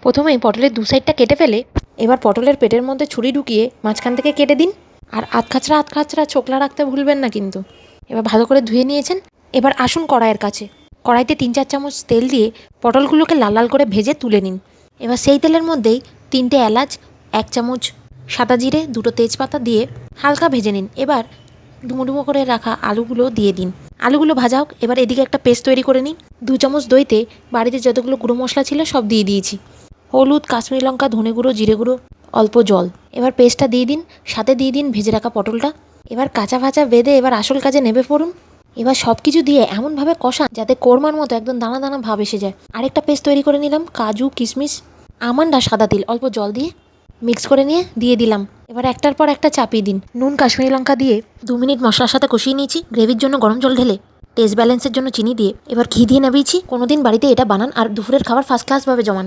প্রথমেই পটলের দু সাইডটা কেটে ফেলে এবার পটলের পেটের মধ্যে ছুরি ঢুকিয়ে মাঝখান থেকে কেটে দিন। আর আধখাচড়া ছোকলা রাখতে ভুলবেন না কিন্তু। এবার ভালো করে ধুয়ে নিয়েছেন। এবার আসুন কড়াইয়ের কাছে। কড়াইতে 3-4 চামচ তেল দিয়ে পটলগুলোকে লাল লাল করে ভেজে তুলে নিন। এবার সেই তেলের মধ্যেই 3টে এলাচ, 1 চামচ সাদা জিরে, 2টো তেজপাতা দিয়ে হালকা ভেজে নিন। এবার ডুমো ডুমো করে রাখা আলুগুলো দিয়ে দিন। আলুগুলো ভাজা হোক। এবার এদিকে একটা পেস্ট তৈরি করে নিন। 2 চামচ দইতে বাড়িতে যতগুলো গুঁড়ো মশলা ছিল সব দিয়ে দিয়েছি। হলুদ, কাশ্মীরি লঙ্কা, ধনে গুঁড়ো, জিরে গুঁড়ো, অল্প জল। এবার পেস্টটা দিয়ে দিন, সাথে দিয়ে দিন ভেজে রাখা পটলটা। এবার কাঁচা ভাজা বেঁধে এবার আসল কাজে নেমে পড়ুন। এবার সব কিছু দিয়ে এমনভাবে কষান যাতে কোরমার মতো একদম দানা দানা ভাব এসে যায়। আরেকটা পেস্ট তৈরি করে নিলাম, কাজু, কিশমিশ, আমন্ড আর সাদা তিল অল্প জল দিয়ে মিক্স করে নিয়ে দিয়ে দিলাম। এবার একটার পর একটা চাপিয়ে দিন। নুন, কাশ্মীরি লঙ্কা দিয়ে 2 মিনিট মশলার সাথে কষিয়ে নিয়েছি। গ্রেভির জন্য গরম জল ঢেলে টেস্ট ব্যালেন্সের জন্য চিনি দিয়ে এবার ঘি দিয়ে নামিয়েছি। কোনোদিন বাড়িতে এটা বানান আর দুপুরের খাবার ফার্স্ট ক্লাসভাবে জমান।